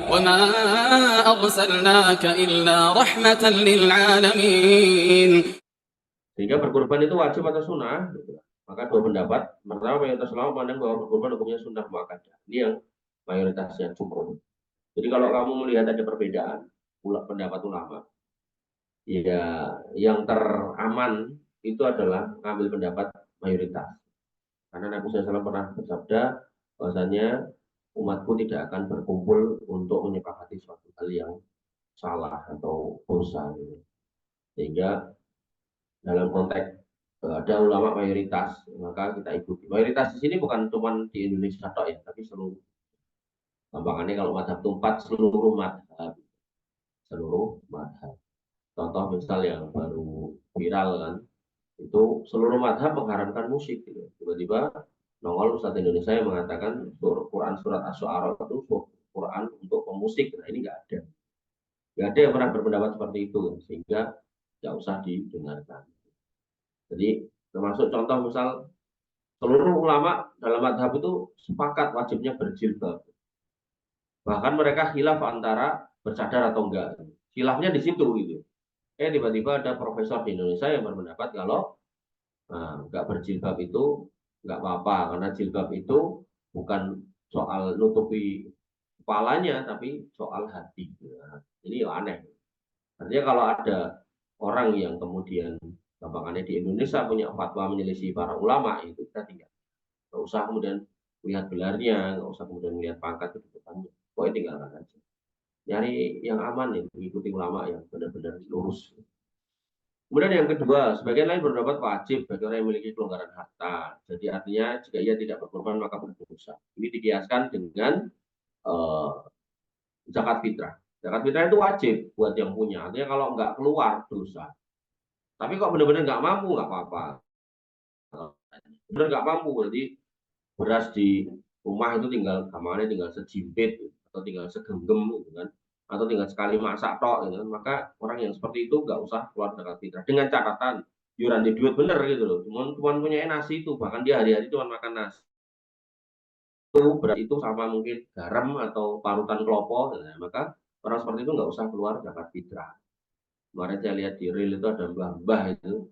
وما أرسلناك إلا رحمة للعالمين. Sehingga berkorban itu wajib atau sunnah? Gitu. Maka dua pendapat. Pertama, mayoritas ulama memandang bahwa berkorban hukumnya sunnah muakkadah. Ini yang mayoritasnya jumhur. Jadi kalau kamu melihat ada perbedaan pendapat ulama, ya yang teraman itu adalah mengambil pendapat mayoritas. Karena Nabi SAW pernah bersabda bahwasanya umatku tidak akan berkumpul untuk menyepakati suatu hal yang salah atau dosa. Sehingga dalam konteks ada ulama mayoritas, maka kita ikuti. Mayoritas di sini bukan cuma di Indonesia tok ya, tapi seluruh. Gampangannya kalau madhab itu 4, seluruh madhab. Seluruh madhab. Contoh misal yang baru viral kan, itu seluruh madhab mengharamkan musik. Gitu. Tiba-tiba nongol Ustadz Indonesia yang mengatakan Quran surat Asy-Syu'ara itu Quran untuk pemusik. Nah ini nggak ada. Nggak ada yang pernah berpendapat seperti itu, sehingga nggak usah didengarkan. Jadi termasuk contoh misal seluruh ulama dalam madhab itu sepakat wajibnya berjilbab. Bahkan mereka khilaf antara bercadar atau enggak. Khilafnya di situ gitu. Tiba-tiba ada profesor di Indonesia yang berpendapat kalau enggak berjilbab itu enggak apa-apa, karena jilbab itu bukan soal nutupi kepalanya, tapi soal hati. Nah, ini aneh. Artinya kalau ada orang yang kemudian gampangannya di Indonesia punya fatwa menyelisih para ulama, itu kita tinggal. Nggak usah kemudian lihat gelarnya, nggak usah kemudian lihat pangkat di depannya. Pokoknya tinggalkan aja. Nyari yang aman ya, mengikuti ulama yang benar-benar lurus. Kemudian yang kedua, sebagian lain berpendapat wajib bagi orang yang memiliki kelonggaran harta. Jadi artinya jika ia tidak berkorban maka berdosa. Ini dikiaskan dengan zakat fitrah. Zakat fitrah itu wajib buat yang punya. Artinya kalau nggak keluar dosa. Tapi kok benar-benar nggak mampu nggak apa-apa. Benar nggak mampu berarti beras di rumah itu tinggal kamarnya tinggal sejimpit atau tinggal segenggam gitu kan, atau tinggal sekali masak tok gitu kan. Maka orang yang seperti itu nggak usah keluar zakat fitrah dengan catatan yuran di duit bener gitu loh. Cuman punya nasi itu, bahkan dia hari-hari cuma makan nasi itu, berat itu sama mungkin garam atau parutan klopo gitu. Maka orang seperti itu nggak usah keluar zakat fitrah. Kemarin saya lihat di reel itu ada mbah-mbah itu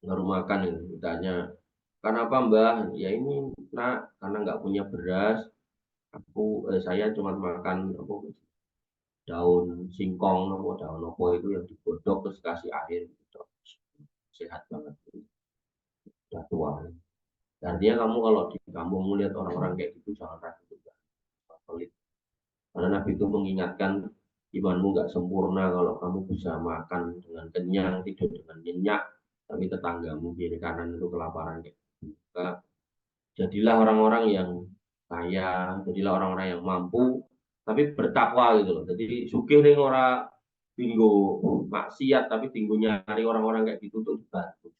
baru makan ini, ditanya kenapa mbah, ya ini nak karena nggak punya beras, saya cuma makan daun singkong atau daun apa itu yang digodok terus kasih air gitu. Sehat banget, udah tua. Artinya kamu kalau di kampung melihat orang-orang kayak gitu jangan ragu juga, pelit. Karena Nabi itu mengingatkan imanmu nggak sempurna kalau kamu bisa makan dengan kenyang, tidur dengan nyenyak, tapi tetanggamu kiri kanan itu kelaparan kayak gitu. Maka jadilah orang-orang yang kaya, jadilah orang-orang yang mampu, tapi bertakwa gitu loh. Jadi sugih nih orang tinggu maksiat, tapi tinggu nyari orang-orang kayak gitu tuh dibantu.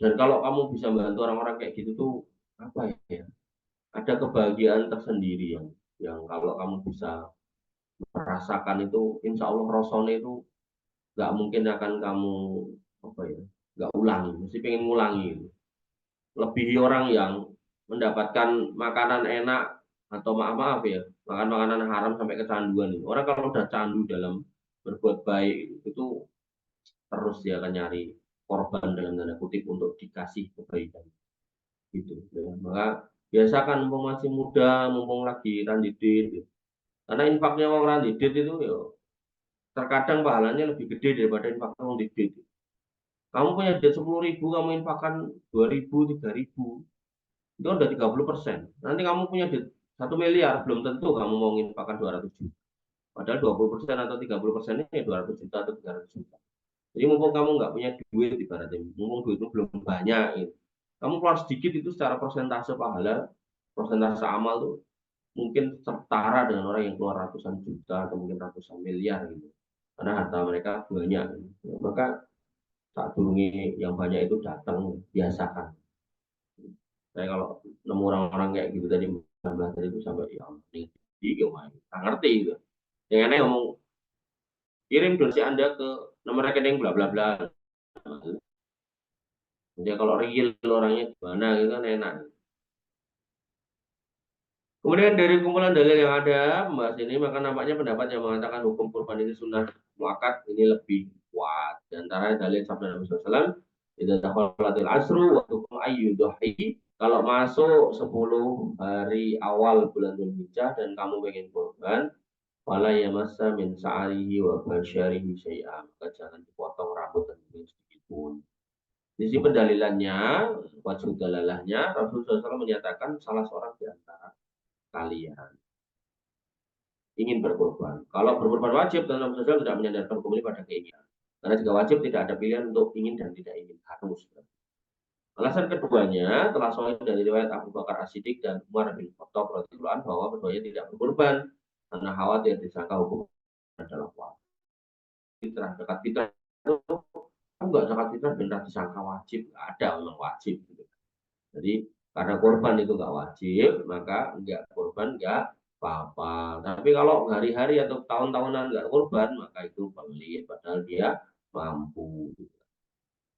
Dan kalau kamu bisa bantu orang-orang kayak gitu tuh apa ya? Ada kebahagiaan tersendiri yang kalau kamu bisa merasakan itu, insya Allah rasanya itu nggak mungkin akan kamu apa ya? Nggak ulangi, mesti pengen ngulangi. Lebih orang yang mendapatkan makanan enak atau maaf ya makan makanan haram sampai kecanduan nih. Orang kalau udah candu dalam berbuat baik itu terus dia akan nyari korban dalam tanda kutip untuk dikasih kebaikan gitu. Ya. Maka biasakan mumpung masih muda, mumpung lagi randidit gitu. Karena infaknya orang randidit itu ya terkadang pahalanya lebih gede daripada infaknya orang didit. Kamu punya duit 10.000, kamu infakkan 2.000, 3.000. Itu udah 30%. Nanti kamu punya 1 miliar, belum tentu kamu mau menginfakkan 200 juta. Padahal 20% atau 30% ini 200 juta atau 300 juta. Jadi mumpung kamu nggak punya duit, ibaratnya, mumpung duitmu belum banyak, gitu. Kamu keluar sedikit itu secara persentase pahala, persentase amal tuh mungkin setara dengan orang yang keluar ratusan juta atau mungkin ratusan miliar gitu. Karena harta mereka banyak. Gitu. Maka saat turunnya yang banyak itu datang, biasakan. Saya kalau nemu orang-orang kayak gitu tadi 19 tadi itu sampai ya ini gimana? Nggak ngerti gitu. Yang aneh ngomong kirim donasi Anda ke nomor rekening bla bla bla. Jadi kalau real orangnya gimana gitu kan enak. Kemudian dari kumpulan dalil yang ada membahas ini, maka nampaknya pendapat yang mengatakan hukum kurban ini sunnah muakkad ini lebih kuat. Di antara dalil sabda Nabi SAW, idza dakhalatil asru wa hukum ayyudahi, kalau masuk 10 hari awal bulan Dzulhijjah dan kamu pengen kurban, wala yamassa min sa'arihi wa basyarihi syai'an, maka jangan dipotong rambut dan sedikit pun. Di sini pendalilannya, wajib dalalahnya, Rasulullah SAW menyatakan salah seorang di antara kalian ingin berkorban. Kalau berkorban wajib, dalam sosial tidak menyandarkan hukum ini pada keinginan. Karena jika wajib tidak ada pilihan untuk ingin dan tidak ingin, harus. Alasan keduanya telah sahih dari riwayat Abu Bakar As-Siddiq dan Umar bin Khattab radhiyallahu anhu bahwa keduanya tidak berkorban karena khawatir disangka hukum adalah wajib. Fitrah zakat fitrah itu enggak, zakat fitrah benar disangka wajib, nggak ada memang wajib. Jadi karena korban itu nggak wajib, maka nggak korban nggak apa-apa. Tapi kalau hari-hari atau tahun-tahunan nggak korban, maka itu pelit, padahal dia mampu.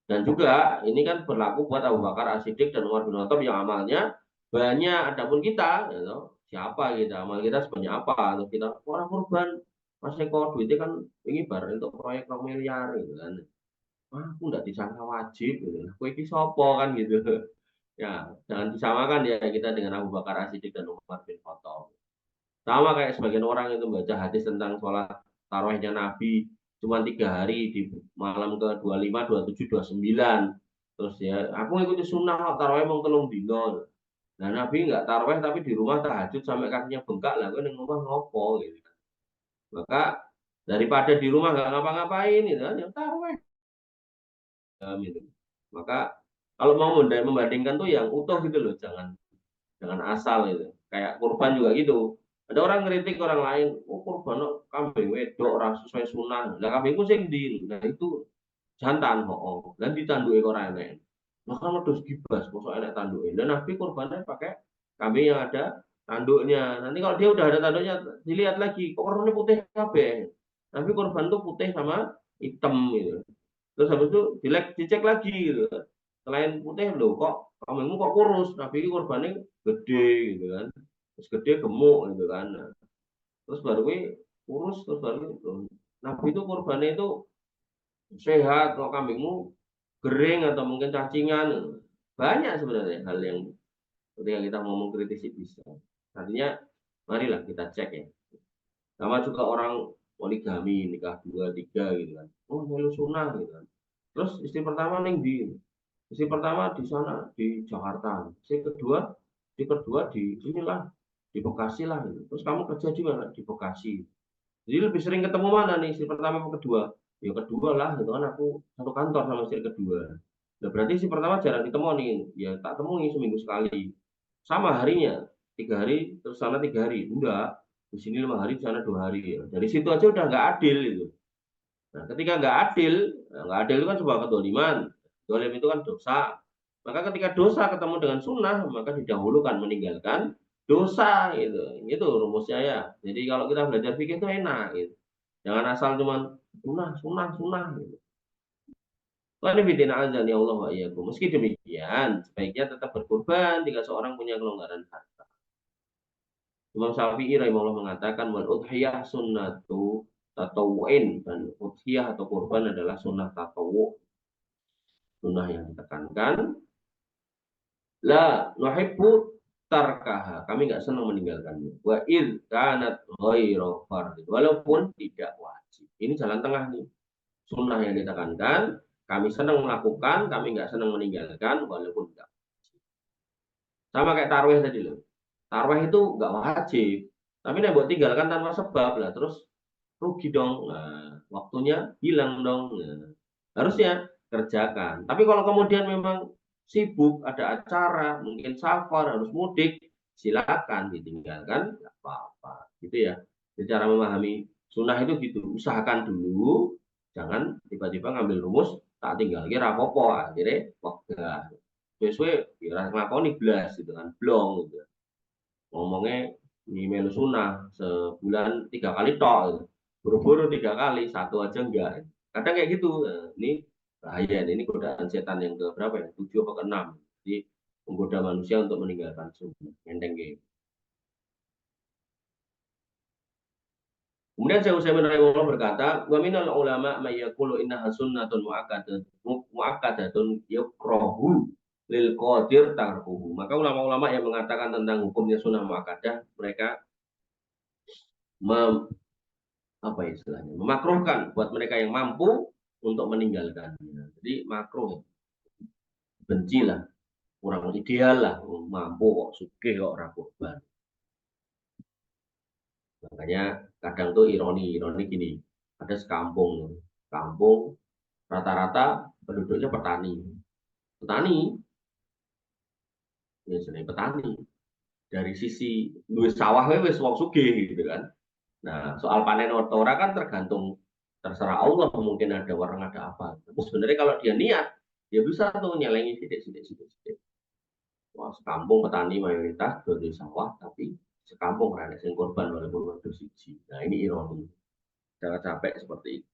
Dan juga ini kan berlaku buat Abu Bakar As-Siddiq dan Umar bin Khattab yang amalnya banyak. Adapun kita, ya, siapa kita? Amal kita sebanyak apa? Atau kita orang korban, Mas Eko duitnya kan ini bar untuk proyek 2 miliar gitu kan. Aku nggak disangka wajib gitu. Aku ini sopo kan gitu. Ya, jangan disamakan ya kita dengan Abu Bakar As-Siddiq dan Umar bin Khattab. Sama kayak sebagian orang itu baca hadis tentang sholat tarawihnya Nabi cuma 3 hari di malam ke 25, 27, 29. Terus ya, aku ikuti sunnah tarawih mau telung dino. Nah Nabi nggak tarawih tapi di rumah tahajud sampai kakinya bengkak lah, gue di rumah ngopo gitu. Maka daripada di rumah nggak ngapa-ngapain gitu kan, ya tarawih. Gitu. Maka kalau mau membandingkan tuh yang utuh gitu loh, jangan asal gitu. Kayak kurban juga gitu. Ada orang ngeritik orang lain, oh kurban kambing wedok orang sesuai sunnah. Lah kambingku sing ndi? Nah itu jantan kok. Oh. Dan ditanduki orang lain. Maka terus gibas, mosok enak tanduke. Dan Nabi kurbannya pakai kambing yang ada tanduknya. Nanti kalau dia udah ada tanduknya, dilihat lagi, kok warnanya putih kabeh. Nabi kurban tuh putih sama hitam gitu. Terus habis itu dicek lagi gitu. Selain putih loh kok kambingmu kok kurus, Nabi ini kurbannya gede gitu kan. Terus gede gemuk gitu kan. Nah, terus baru kurus terus baru itu. Nabi itu kurbannya itu sehat, kalau kambingmu kering atau mungkin cacingan. Banyak sebenarnya hal yang ketika kita mau mengkritisi bisa. Artinya marilah kita cek ya. Sama juga orang poligami, nikah 2, 3 gitu kan. Oh, melu sunnah gitu kan. Terus istri pertama ning di istri pertama di sana di Jakarta, istri kedua di inilah di Bekasi lah gitu. Terus kamu kerja di mana? Di Bekasi. Jadi lebih sering ketemu mana nih istri pertama atau kedua? Ya kedua lah, gitu kan aku satu kantor sama istri kedua. Nah, berarti istri pertama jarang ditemui, ya tak temui seminggu sekali. Sama harinya, 3 hari, terus sana 3 hari. Enggak, di sini 5 hari, di sana 2 hari. Ya. Dari situ aja udah nggak adil itu. Nah, ketika nggak adil itu kan sebuah kedoliman. Dolim itu kan dosa. Maka ketika dosa ketemu dengan sunnah, maka didahulukan meninggalkan dosa gitu. Itu rumusnya ya. Jadi kalau kita belajar fikih itu enak gitu. Jangan asal cuman sunnah, sunnah, sunnah gitu. Ya Allah wa iyyakum. Meski demikian, sebaiknya tetap berkorban jika seorang punya kelonggaran harta. Imam Syafi'i rahimahullah mengatakan wal udhiyah sunnatu tatawu'in, dan udhiyah atau kurban adalah sunnah tatawu', sunnah yang ditekankan. La nuhibbu tarkaha, kami nggak senang meninggalkannya. Wa id kanat ghairu fardh, walaupun tidak wajib. Ini jalan tengah nih. Sunnah yang ditekankan, kami senang melakukan, kami nggak senang meninggalkan, walaupun tidak. Sama kayak tarawih tadi loh. Tarawih itu nggak wajib, tapi nih buat tinggalkan tanpa sebab lah, terus rugi dong. Nah, waktunya hilang dong. Nah, harusnya kerjakan. Tapi kalau kemudian memang sibuk, ada acara, mungkin safar, harus mudik, silakan ditinggalkan, nggak apa-apa. Gitu ya. Jadi cara memahami sunnah itu gitu. Usahakan dulu, jangan tiba-tiba ngambil rumus, tak tinggal kira apa-apa. Akhirnya wegah. Sesuai, ya ngelakoni blas gitu kan, blong gitu. Ngomongnya ini melu sunnah sebulan 3 kali tok gitu. Buru-buru 3 kali, satu aja enggak. Kadang kayak gitu. Nah, ini bahaya, ini godaan setan yang ke berapa ya? 7 atau ke 6. Jadi menggoda manusia untuk meninggalkan sunnah. Enteng gitu. Kemudian Syekh Utsaimin rahimahullah berkata, "Wa minal ulama may yaqulu innaha sunnatun muakkadatun yukrahu lil qadir tarkuhu." Maka ulama-ulama yang mengatakan tentang hukumnya sunnah muakkadah, mereka apa istilahnya? Memakruhkan buat mereka yang mampu untuk meninggalkannya. Jadi makruh, bencilah, kurang ideal lah, mampu kok sugih kok ora kurban. Makanya kadang tuh ironi gini, ada sekampung, kampung rata-rata penduduknya petani, petani, ya seni petani. Dari sisi duit sawah wis wong sugih gitu kan. Nah, soal panen ora kan tergantung, terserah Allah, mungkin ada orang ada apa. Tapi sebenarnya kalau dia niat, dia bisa tuh nyelengi sidik. Wah, sekampung petani mayoritas dari sawah, tapi sekampung ada yang korban walaupun waktu siji. Nah, ini ironi. Jangan sampai seperti itu.